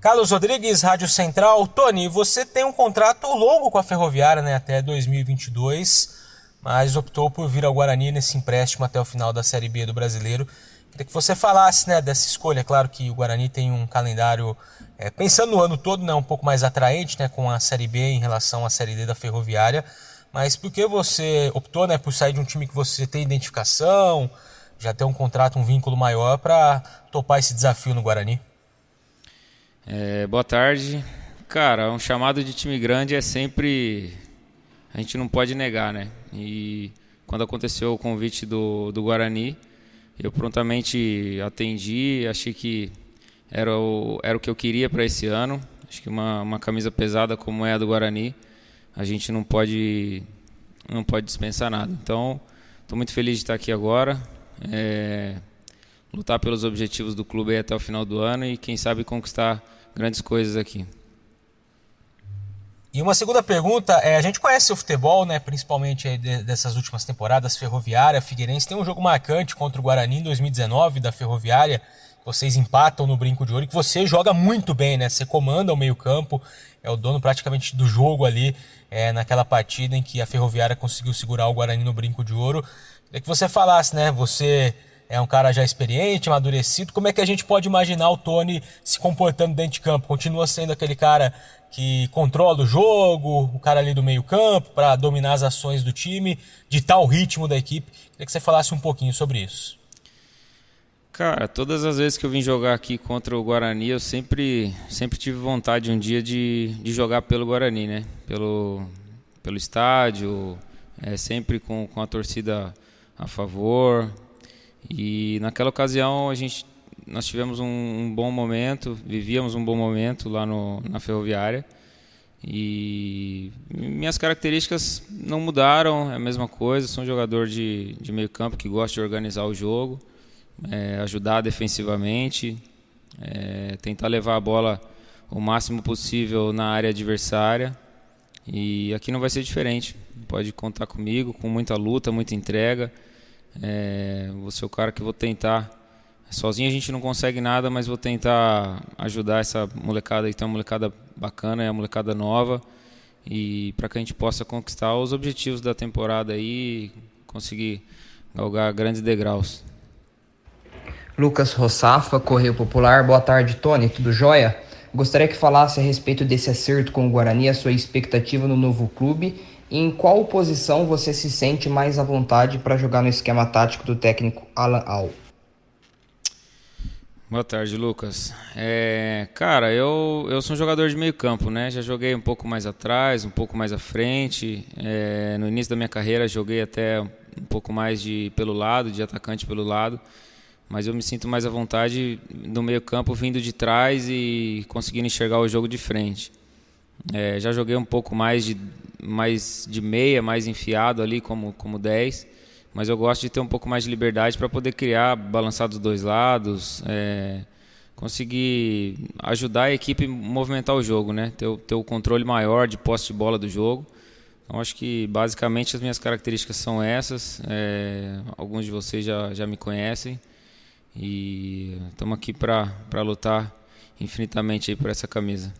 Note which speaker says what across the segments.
Speaker 1: Carlos Rodrigues, Rádio Central. Tony, você tem um contrato longo com a Ferroviária, né, até 2022, mas optou por vir ao Guarani nesse empréstimo até o final da Série B do Brasileiro. Queria que você falasse, né, dessa escolha. Claro que o Guarani tem um calendário, pensando no ano todo, né, um pouco mais atraente, né, com a Série B em relação à Série D da Ferroviária. Mas por que você optou, né, por sair de um time que você tem identificação, já tem um contrato, um vínculo maior, para topar esse desafio no Guarani?
Speaker 2: Boa tarde. Cara, um chamado de time grande é sempre. A gente não pode negar, né? E quando aconteceu o convite do Guarani, eu prontamente atendi, achei que era o que eu queria para esse ano. Acho que uma camisa pesada como é a do Guarani, a gente não pode dispensar nada. Então, estou muito feliz de estar aqui agora. Lutar pelos objetivos do clube aí até o final do ano e quem sabe conquistar grandes coisas aqui.
Speaker 1: E uma segunda pergunta, a gente conhece o futebol, né, principalmente aí dessas últimas temporadas, Ferroviária, Figueirense, tem um jogo marcante contra o Guarani em 2019 da Ferroviária, vocês empatam no Brinco de Ouro, que você joga muito bem, né, você comanda o meio campo, é o dono praticamente do jogo ali, naquela partida em que a Ferroviária conseguiu segurar o Guarani no Brinco de Ouro. Queria que você falasse, né, você é um cara já experiente, amadurecido, como é que a gente pode imaginar o Tony se comportando dentro de campo? Continua sendo aquele cara que controla o jogo, o cara ali do meio campo, para dominar as ações do time, ditar o ritmo da equipe? Queria que você falasse um pouquinho sobre isso.
Speaker 2: Cara, todas as vezes que eu vim jogar aqui contra o Guarani, eu sempre tive vontade um dia de jogar pelo Guarani, né? Pelo estádio, sempre com a torcida a favor. E naquela ocasião nós tivemos um bom momento, vivíamos um bom momento lá na Ferroviária. E minhas características não mudaram, é a mesma coisa. Sou um jogador de meio campo que gosta de organizar o jogo, ajudar defensivamente, tentar levar a bola o máximo possível na área adversária. E aqui não vai ser diferente. Pode contar comigo, com muita luta, muita entrega. Vou ser o cara que vou tentar. Sozinho a gente não consegue nada, mas vou tentar ajudar essa molecada aí, que tem uma molecada bacana, é uma molecada nova, e para que a gente possa conquistar os objetivos da temporada aí, conseguir galgar grandes degraus.
Speaker 3: Lucas Rossafa, Correio Popular. Boa tarde, Tony. Tudo jóia? Gostaria que falasse a respeito desse acerto com o Guarani, a sua expectativa no novo clube e em qual posição você se sente mais à vontade para jogar no esquema tático do técnico Alan Al.
Speaker 2: Boa tarde, Lucas. Cara, eu sou um jogador de meio campo, né? Já joguei um pouco mais atrás, um pouco mais à frente. No início da minha carreira joguei até um pouco mais pelo lado, de atacante pelo lado. Mas eu me sinto mais à vontade no meio campo, vindo de trás e conseguindo enxergar o jogo de frente. Já joguei um pouco mais de meia, mais enfiado ali como 10, mas eu gosto de ter um pouco mais de liberdade para poder criar, balançar dos dois lados, conseguir ajudar a equipe a movimentar o jogo, né? Ter o controle maior de posse de bola do jogo. Então acho que basicamente as minhas características são essas. Alguns de vocês já me conhecem e estamos aqui para lutar infinitamente aí por essa camisa.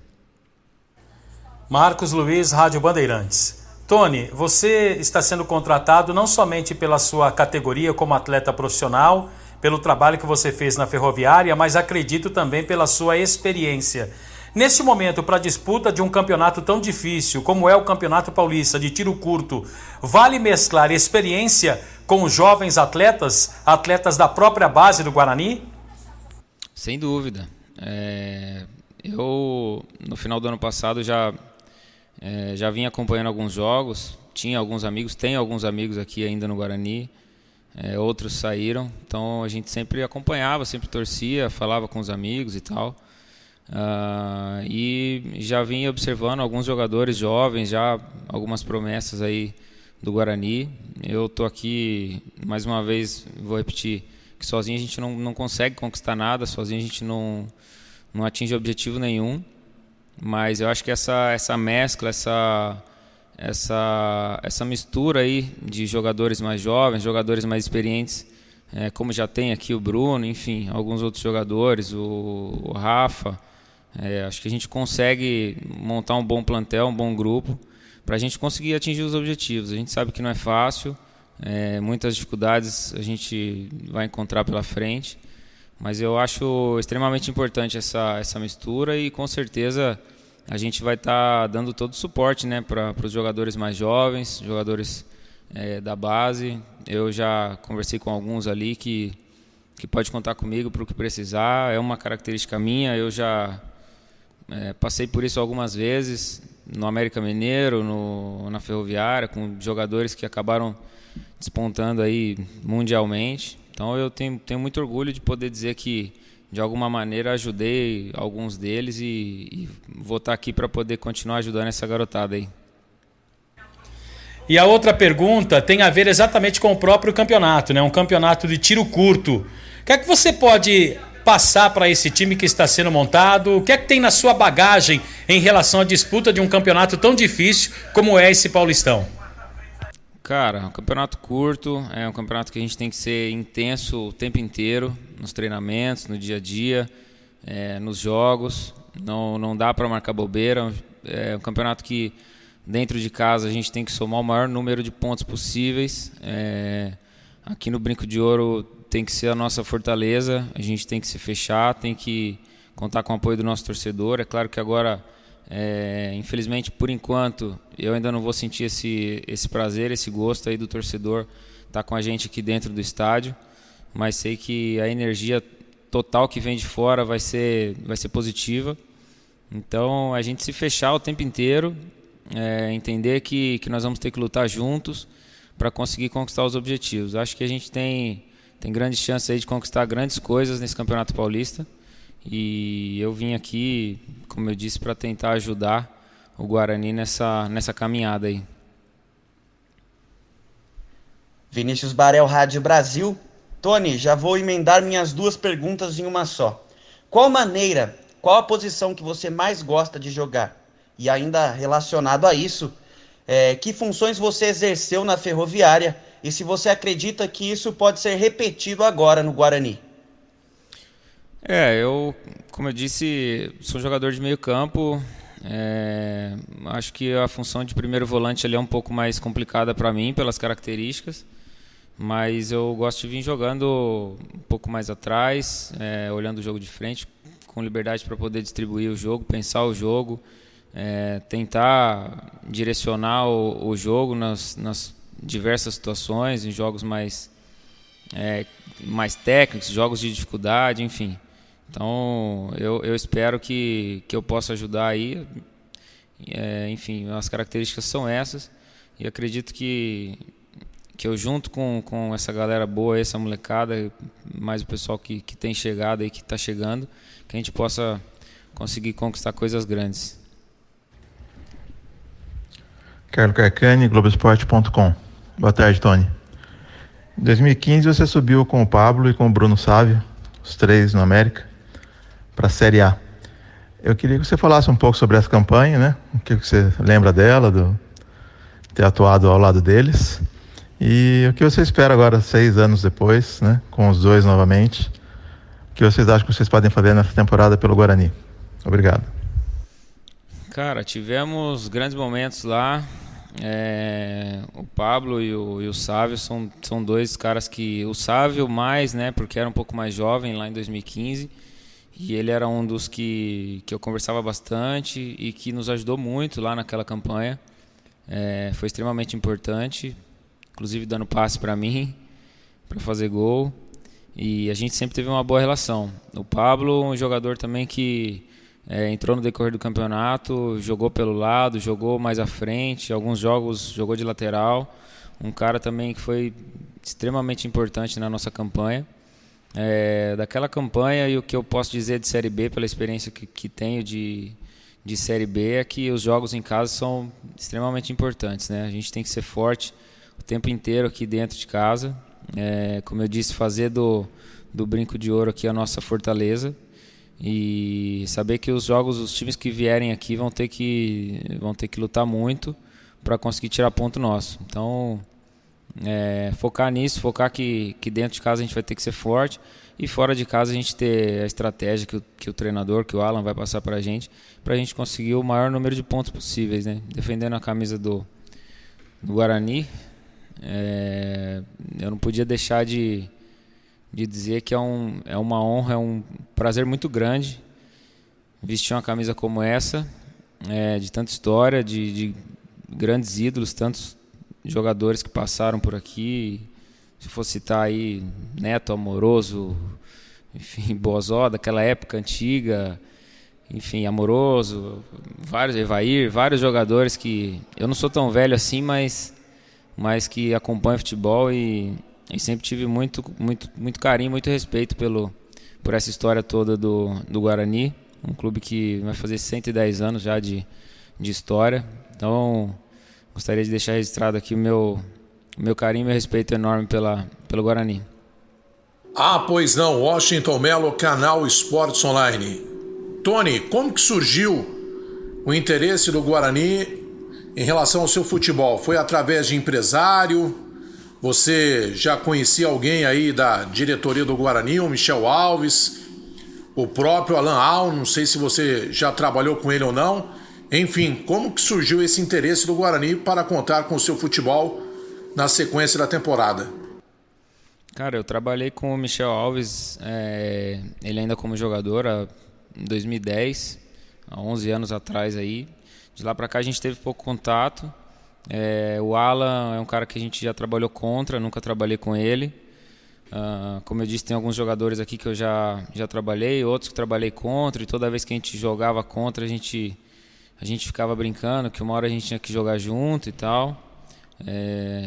Speaker 4: Marcos Luiz, Rádio Bandeirantes. Tony, você está sendo contratado não somente pela sua categoria como atleta profissional, pelo trabalho que você fez na Ferroviária, mas acredito também pela sua experiência. Neste momento, para a disputa de um campeonato tão difícil como é o Campeonato Paulista de Tiro Curto, vale mesclar experiência com os jovens atletas da própria base do Guarani?
Speaker 2: Sem dúvida. Eu, no final do ano passado, já vim acompanhando alguns jogos, tenho alguns amigos aqui ainda no Guarani, outros saíram, então a gente sempre acompanhava, sempre torcia, falava com os amigos e tal. E já vim observando alguns jogadores jovens, já algumas promessas aí do Guarani. Eu estou aqui, mais uma vez, vou repetir, que sozinho a gente não consegue conquistar nada, sozinho a gente não atinge objetivo nenhum. Mas eu acho que essa mescla, essa mistura aí de jogadores mais jovens, jogadores mais experientes, como já tem aqui o Bruno, enfim, alguns outros jogadores, o Rafa, Acho que a gente consegue montar um bom plantel, um bom grupo, para a gente conseguir atingir os objetivos. A gente sabe que não é fácil, muitas dificuldades a gente vai encontrar pela frente, mas eu acho extremamente importante essa mistura e com certeza a gente vai estar dando todo o suporte, né, para os jogadores mais jovens, jogadores da base. Eu já conversei com alguns ali que pode contar comigo para o que precisar. É uma característica minha, eu já passei por isso algumas vezes no América Mineiro, na Ferroviária, com jogadores que acabaram despontando aí mundialmente. Então eu tenho muito orgulho de poder dizer que de alguma maneira ajudei alguns deles e vou estar aqui para poder continuar ajudando essa garotada aí.
Speaker 4: E a outra pergunta tem a ver exatamente com o próprio campeonato, né? Um campeonato de tiro curto. O que é que você pode passar para esse time que está sendo montado? O que é que tem na sua bagagem em relação à disputa de um campeonato tão difícil como é esse Paulistão?
Speaker 2: Cara, um campeonato curto, é um campeonato que a gente tem que ser intenso o tempo inteiro, nos treinamentos, no dia a dia, nos jogos. Não dá para marcar bobeira. É um campeonato que dentro de casa a gente tem que somar o maior número de pontos possíveis. Aqui no Brinco de Ouro tem que ser a nossa fortaleza, a gente tem que se fechar, tem que contar com o apoio do nosso torcedor. É claro que agora, infelizmente, por enquanto, eu ainda não vou sentir esse prazer, esse gosto aí do torcedor estar com a gente aqui dentro do estádio, mas sei que a energia total que vem de fora vai ser positiva. Então, a gente se fechar o tempo inteiro, entender que nós vamos ter que lutar juntos para conseguir conquistar os objetivos. Acho que a gente tem grandes chances aí de conquistar grandes coisas nesse Campeonato Paulista. E eu vim aqui, como eu disse, para tentar ajudar o Guarani nessa caminhada aí.
Speaker 5: Vinícius Barel, Rádio Brasil. Tony, já vou emendar minhas duas perguntas em uma só. Qual a posição que você mais gosta de jogar? E ainda relacionado a isso, que funções você exerceu na Ferroviária e se você acredita que isso pode ser repetido agora no Guarani?
Speaker 2: Eu, como eu disse, sou jogador de meio campo. Acho que a função de primeiro volante ali é um pouco mais complicada para mim, pelas características. Mas eu gosto de vir jogando um pouco mais atrás, olhando o jogo de frente, com liberdade para poder distribuir o jogo, pensar o jogo, tentar direcionar o jogo nas diversas situações, em jogos mais técnicos, jogos de dificuldade, enfim. Então eu espero que eu possa ajudar aí. Enfim, as características são essas e acredito que eu junto com essa galera boa, essa molecada, mais o pessoal que tem chegado e que está chegando, que a gente possa conseguir conquistar coisas grandes.
Speaker 6: Carlos Carcani, Globoesporte.com. Boa tarde, Tony. Em 2015 você subiu com o Pablo e com o Bruno Sávio, os três no América, para a Série A. Eu queria que você falasse um pouco sobre essa campanha, né? O que você lembra dela, do ter atuado ao lado deles. E o que você espera agora, 6 anos depois, né? Com os dois novamente. O que vocês acham que vocês podem fazer nessa temporada pelo Guarani? Obrigado.
Speaker 2: Cara, tivemos grandes momentos lá. O Pablo e o Sávio são dois caras que... O Sávio mais, né? Porque era um pouco mais jovem lá em 2015. E ele era um dos que eu conversava bastante e que nos ajudou muito lá naquela campanha. Foi extremamente importante, inclusive dando passe para mim, para fazer gol. E a gente sempre teve uma boa relação. O Pablo, um jogador também que entrou no decorrer do campeonato, jogou pelo lado, jogou mais à frente, alguns jogos jogou de lateral. Um cara também que foi extremamente importante na nossa campanha. Daquela campanha, e o que eu posso dizer de Série B, pela experiência que tenho de Série B, é que os jogos em casa são extremamente importantes, né? A gente tem que ser forte o tempo inteiro aqui dentro de casa. Como eu disse, fazer do Brinco de Ouro aqui a nossa fortaleza e saber que os times que vierem aqui vão ter que lutar muito para conseguir tirar ponto nosso. Então, focar nisso, focar que dentro de casa a gente vai ter que ser forte e fora de casa a gente ter a estratégia que o treinador, que o Alan vai passar para a gente conseguir o maior número de pontos possíveis, né? Defendendo a camisa do Guarani, eu não podia deixar de dizer que é uma honra, é um prazer muito grande vestir uma camisa como essa, de tanta história, de grandes ídolos, tantos jogadores que passaram por aqui. Se for citar aí Neto, Amoroso, enfim, Bozó, daquela época antiga, enfim, Amoroso, Evair, vários jogadores que eu não sou tão velho assim, mas que acompanho futebol e sempre tive muito carinho, muito respeito por essa história toda do Guarani, um clube que vai fazer 110 anos já de história. Então, gostaria de deixar registrado aqui o meu carinho e meu respeito enorme pelo Guarani.
Speaker 7: Pois não, Washington Melo, Canal Esportes Online. Tony, como que surgiu o interesse do Guarani em relação ao seu futebol? Foi através de empresário? Você já conhecia alguém aí da diretoria do Guarani, o Michel Alves, o próprio Alan Al, não sei se você já trabalhou com ele ou não. Enfim, como que surgiu esse interesse do Guarani para contar com o seu futebol na sequência da temporada?
Speaker 2: Cara, eu trabalhei com o Michel Alves, ele ainda como jogador, em 2010, há 11 anos atrás aí. De lá para cá a gente teve pouco contato. O Alan é um cara que a gente já trabalhou contra, nunca trabalhei com ele. Como eu disse, tem alguns jogadores aqui que eu já trabalhei, outros que trabalhei contra, e toda vez que a gente jogava contra a gente ficava brincando que uma hora a gente tinha que jogar junto e tal.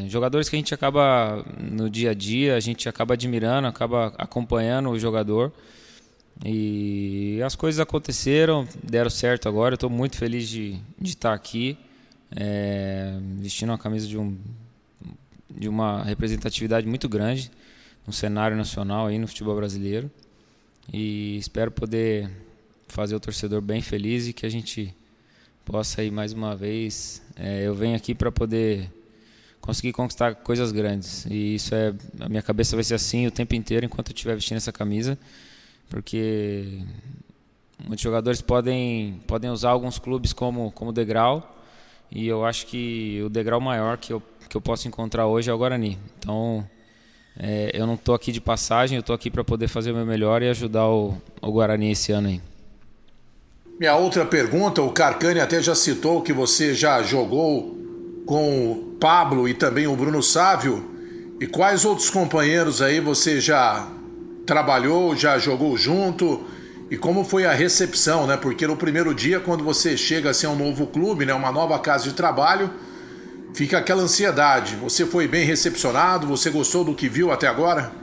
Speaker 2: Jogadores que a gente acaba no dia a dia, a gente acaba admirando, acaba acompanhando o jogador, e as coisas aconteceram, deram certo agora. Eu estou muito feliz de estar aqui, vestindo uma camisa de uma representatividade muito grande no cenário nacional aí no futebol brasileiro, e espero poder fazer o torcedor bem feliz e que a gente possa ir mais uma vez. Eu venho aqui para poder conseguir conquistar coisas grandes, e isso a minha cabeça vai ser assim o tempo inteiro enquanto eu estiver vestindo essa camisa, porque muitos jogadores podem usar alguns clubes como degrau, e eu acho que o degrau maior que eu posso encontrar hoje é o Guarani. Então eu não estou aqui de passagem, eu estou aqui para poder fazer o meu melhor e ajudar o Guarani esse ano aí.
Speaker 7: Minha outra pergunta, o Carcani até já citou que você já jogou com o Pablo e também o Bruno Sávio. E quais outros companheiros aí você já trabalhou, já jogou junto? E como foi a recepção, né? Porque no primeiro dia, quando você chega assim a um novo clube, né, uma nova casa de trabalho, fica aquela ansiedade. Você foi bem recepcionado? Você gostou do que viu até agora?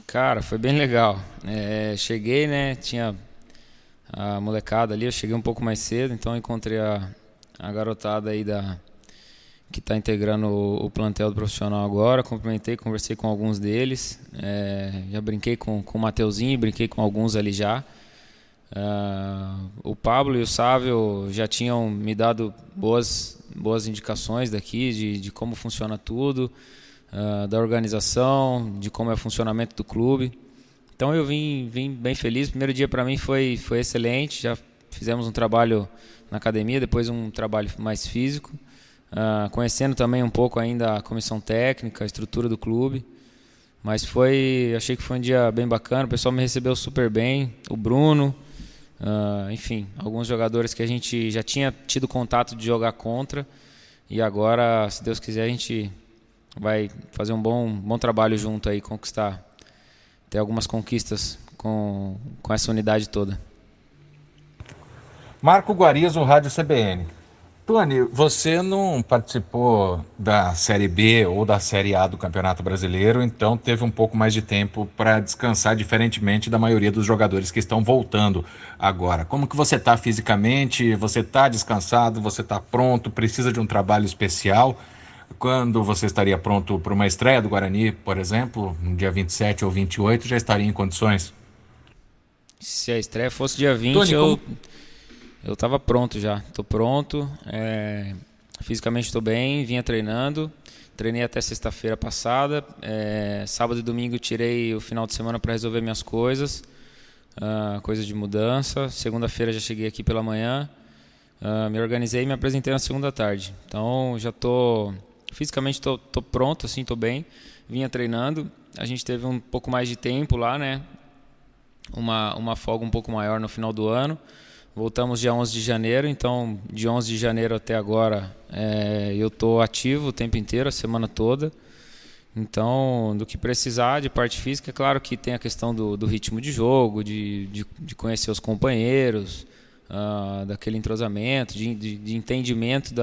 Speaker 2: Cara, foi bem legal. Cheguei, né? Tinha a molecada ali, eu cheguei um pouco mais cedo, então encontrei a garotada aí que está integrando o plantel do profissional agora. Cumprimentei, conversei com alguns deles, já brinquei com o Mateuzinho, brinquei com alguns ali já. O Pablo e o Sávio já tinham me dado boas indicações daqui de como funciona tudo, da organização, de como é o funcionamento do clube. Então eu vim bem feliz. O primeiro dia para mim foi excelente. Já fizemos um trabalho na academia, depois um trabalho mais físico, conhecendo também um pouco ainda a comissão técnica, a estrutura do clube. Mas achei que foi um dia bem bacana. O pessoal me recebeu super bem. O Bruno, enfim, alguns jogadores que a gente já tinha tido contato de jogar contra, e agora, se Deus quiser, a gente vai fazer um bom trabalho junto aí, ter algumas conquistas com essa unidade toda.
Speaker 8: Marco Guarizo, Rádio CBN. Tony, você não participou da Série B ou da Série A do Campeonato Brasileiro, então teve um pouco mais de tempo para descansar, diferentemente da maioria dos jogadores que estão voltando agora. Como que você está fisicamente? Você está descansado? Você está pronto? Precisa de um trabalho especial? Quando você estaria pronto para uma estreia do Guarani, por exemplo, no dia 27 ou 28, já estaria em condições?
Speaker 2: Se a estreia fosse dia 20,
Speaker 8: Tony,
Speaker 2: eu estava pronto já. Estou pronto, fisicamente estou bem, vinha treinando. treinei até sexta-feira passada. Sábado e domingo tirei o final de semana para resolver minhas coisas, coisas de mudança. Segunda-feira já cheguei aqui pela manhã, me organizei e me apresentei na segunda tarde. Então já fisicamente tô pronto, assim, tô bem. Vinha treinando, a gente teve um pouco mais de tempo lá, né? Uma folga um pouco maior no final do ano. Voltamos dia 11 de janeiro, então de 11 de janeiro até agora eu estou ativo o tempo inteiro, a semana toda. Então, do que precisar de parte física, é claro que tem a questão do ritmo de jogo, de conhecer os companheiros, daquele entrosamento, de entendimento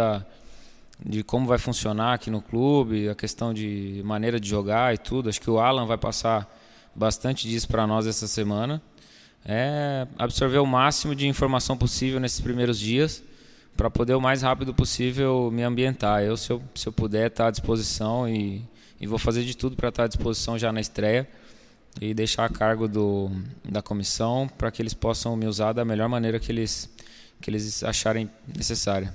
Speaker 2: de como vai funcionar aqui no clube, a questão de maneira de jogar e tudo. Acho que o Alan vai passar bastante disso para nós essa semana. Absorver o máximo de informação possível nesses primeiros dias para poder o mais rápido possível me ambientar. Se eu puder estar à disposição e vou fazer de tudo para estar à disposição já na estreia e deixar a cargo da comissão para que eles possam me usar da melhor maneira que eles acharem necessária.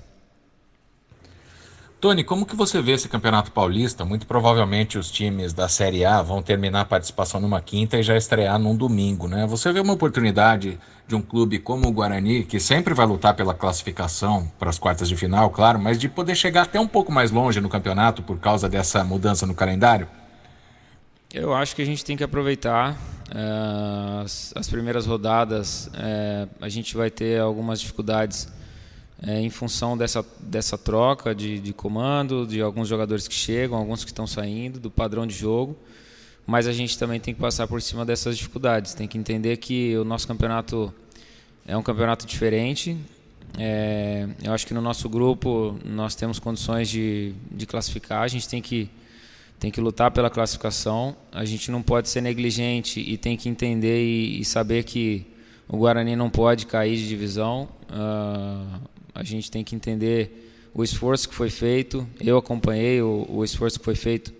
Speaker 8: Tony, como que você vê esse Campeonato Paulista? Muito provavelmente os times da Série A vão terminar a participação numa quinta e já estrear num domingo, né? Você vê uma oportunidade de um clube como o Guarani, que sempre vai lutar pela classificação para as quartas de final, claro, mas de poder chegar até um pouco mais longe no campeonato por causa dessa mudança no calendário?
Speaker 2: Eu acho que a gente tem que aproveitar as primeiras rodadas. A gente vai ter algumas dificuldades em função dessa troca de comando, de alguns jogadores que chegam, alguns que estão saindo, do padrão de jogo, mas a gente também tem que passar por cima dessas dificuldades, tem que entender que o nosso campeonato é um campeonato diferente. Eu acho que no nosso grupo nós temos condições de classificar, a gente tem que lutar pela classificação, a gente não pode ser negligente e tem que entender e saber que o Guarani não pode cair de divisão. A gente tem que entender o esforço que foi feito. Eu acompanhei o esforço que foi feito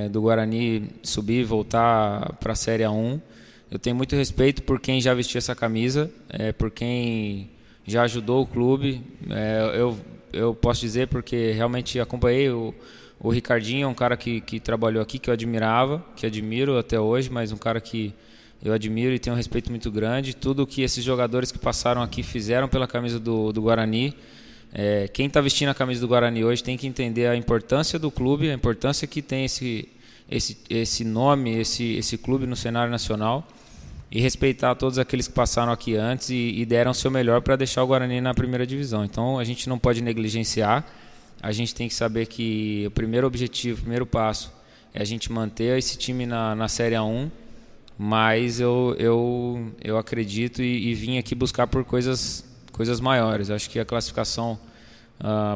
Speaker 2: do Guarani subir e voltar para a Série A1. Eu tenho muito respeito por quem já vestiu essa camisa, por quem já ajudou o clube. Eu posso dizer porque realmente acompanhei o Ricardinho, é um cara que trabalhou aqui, que eu admirava, que admiro até hoje, mas um cara que eu admiro e tenho um respeito muito grande. Tudo que esses jogadores que passaram aqui fizeram pela camisa do Guarani. Quem está vestindo a camisa do Guarani hoje tem que entender a importância do clube, a importância que tem esse nome, esse clube no cenário nacional, e respeitar todos aqueles que passaram aqui antes e deram o seu melhor para deixar o Guarani na primeira divisão. Então a gente não pode negligenciar, a gente tem que saber que o primeiro objetivo, o primeiro passo é a gente manter esse time na Série A1. Mas eu acredito e vim aqui buscar por coisas maiores. Acho que a classificação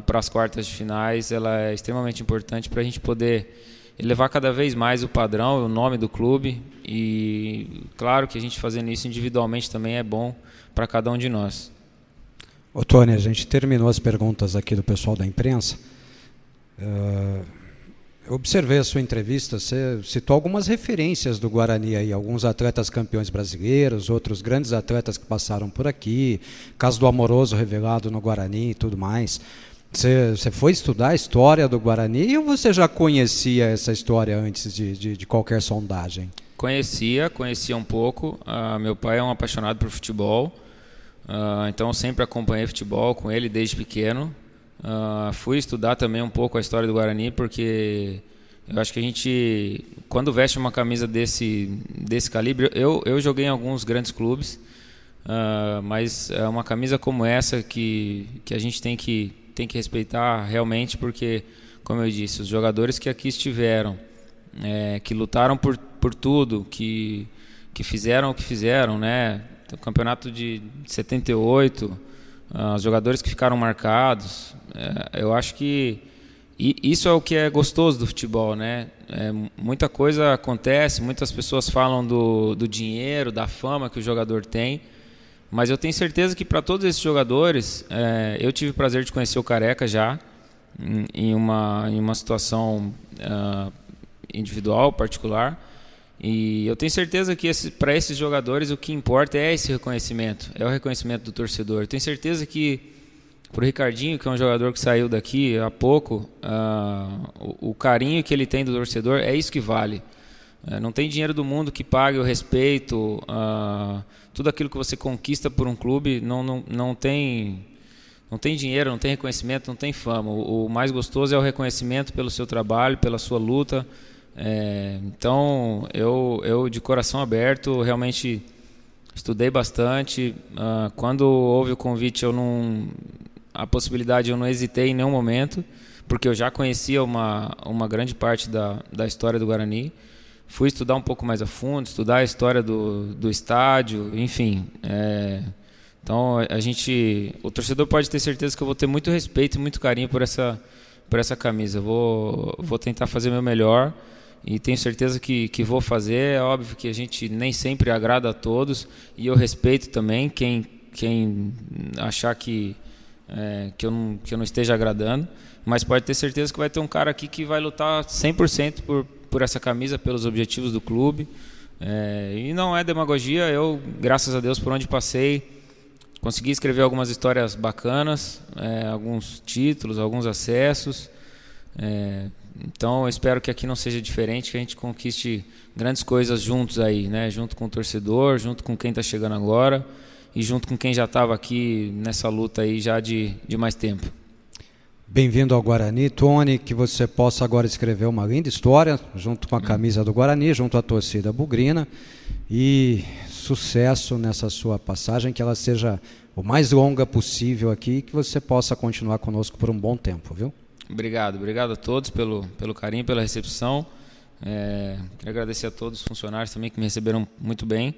Speaker 2: para as quartas de finais ela é extremamente importante para a gente poder elevar cada vez mais o padrão, o nome do clube. E claro que a gente fazendo isso individualmente também é bom para cada um de nós.
Speaker 9: Ô Tony, a gente terminou as perguntas aqui do pessoal da imprensa. Eu observei a sua entrevista, você citou algumas referências do Guarani aí, alguns atletas campeões brasileiros, outros grandes atletas que passaram por aqui, caso do Amoroso revelado no Guarani e tudo mais. Você foi estudar a história do Guarani ou você já conhecia essa história antes de qualquer sondagem?
Speaker 2: Conhecia um pouco. Meu pai é um apaixonado por futebol, então eu sempre acompanhei futebol com ele desde pequeno. Fui estudar também um pouco a história do Guarani, porque eu acho que a gente, quando veste uma camisa desse calibre, eu joguei em alguns grandes clubes, mas é uma camisa como essa que a gente tem que respeitar realmente, porque, como eu disse, os jogadores que aqui estiveram, que lutaram por tudo, que fizeram o que fizeram, né? O campeonato de 78, os jogadores que ficaram marcados, eu acho que isso é o que é gostoso do futebol, né? Muita coisa acontece, muitas pessoas falam do dinheiro, da fama que o jogador tem, mas eu tenho certeza que para todos esses jogadores, eu tive o prazer de conhecer o Careca já, em uma situação individual, particular, e eu tenho certeza que para esses jogadores o que importa é esse reconhecimento, é o reconhecimento do torcedor. Eu tenho certeza que Pro Ricardinho, que é um jogador que saiu daqui há pouco, o carinho que ele tem do torcedor é isso que vale. Não tem dinheiro do mundo que pague o respeito, tudo aquilo que você conquista por um clube não tem dinheiro, não tem reconhecimento, não tem fama. O mais gostoso é o reconhecimento pelo seu trabalho, pela sua luta. Então, eu de coração aberto, realmente estudei bastante. Quando houve o convite, a possibilidade, eu não hesitei em nenhum momento, porque eu já conhecia uma grande parte da história do Guarani. Fui estudar um pouco mais a fundo, estudar a história do estádio, enfim. Então, o torcedor pode ter certeza que eu vou ter muito respeito e muito carinho por essa camisa. Vou tentar fazer o meu melhor e tenho certeza que vou fazer. É óbvio que a gente nem sempre agrada a todos e eu respeito também quem achar que eu não esteja agradando, mas pode ter certeza que vai ter um cara aqui que vai lutar 100% por essa camisa, pelos objetivos do clube. E não é demagogia, eu, graças a Deus, por onde passei, consegui escrever algumas histórias bacanas, alguns títulos, alguns acessos. Então eu espero que aqui não seja diferente, que a gente conquiste grandes coisas juntos aí, né? Junto com o torcedor, junto com quem está chegando agora e junto com quem já estava aqui nessa luta aí já de mais tempo.
Speaker 9: Bem-vindo ao Guarani, Tony, que você possa agora escrever uma linda história junto com a camisa do Guarani, junto à torcida bugrina, e sucesso nessa sua passagem, que ela seja o mais longa possível aqui e que você possa continuar conosco por um bom tempo, viu?
Speaker 2: Obrigado a todos pelo carinho, pela recepção. Quero agradecer a todos os funcionários também que me receberam muito bem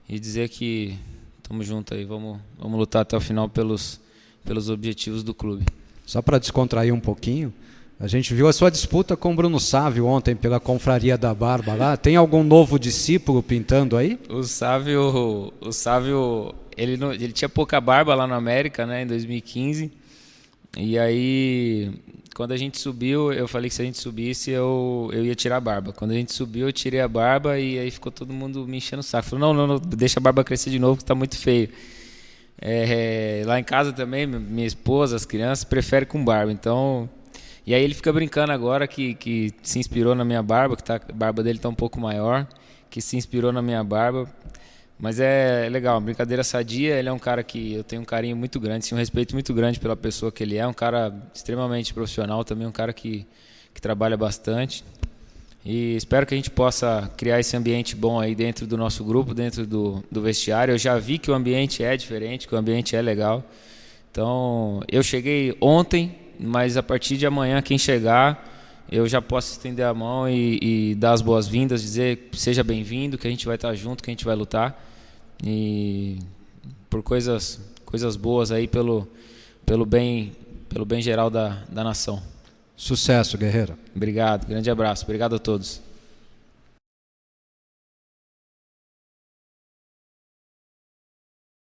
Speaker 2: e dizer que estamos juntos aí, vamos lutar até o final pelos objetivos do clube.
Speaker 9: Só para descontrair um pouquinho, a gente viu a sua disputa com o Bruno Sávio ontem pela Confraria da Barba lá. Tem algum novo discípulo pintando aí?
Speaker 2: O Sávio, ele tinha pouca barba lá no América, né, em 2015. E aí, quando a gente subiu, eu falei que se a gente subisse, eu ia tirar a barba. Quando a gente subiu, eu tirei a barba e aí ficou todo mundo me enchendo o saco. Falou, não, deixa a barba crescer de novo, que está muito feio. Lá em casa também, minha esposa, as crianças, preferem com barba. Então, e aí ele fica brincando agora que se inspirou na minha barba, a barba dele está um pouco maior, que se inspirou na minha barba. Mas é legal, brincadeira sadia. Ele é um cara que eu tenho um carinho muito grande, um respeito muito grande pela pessoa que ele é. Um cara extremamente profissional também, um cara que trabalha bastante. E espero que a gente possa criar esse ambiente bom aí dentro do nosso grupo, dentro do vestiário. Eu já vi que o ambiente é diferente, que o ambiente é legal. Então, eu cheguei ontem, mas a partir de amanhã, quem chegar, eu já posso estender a mão e dar as boas-vindas, dizer seja bem-vindo, que a gente vai estar junto, que a gente vai lutar. E por coisas boas aí, pelo bem geral da nação.
Speaker 9: Sucesso, guerreiro.
Speaker 2: Obrigado, grande abraço. Obrigado a todos.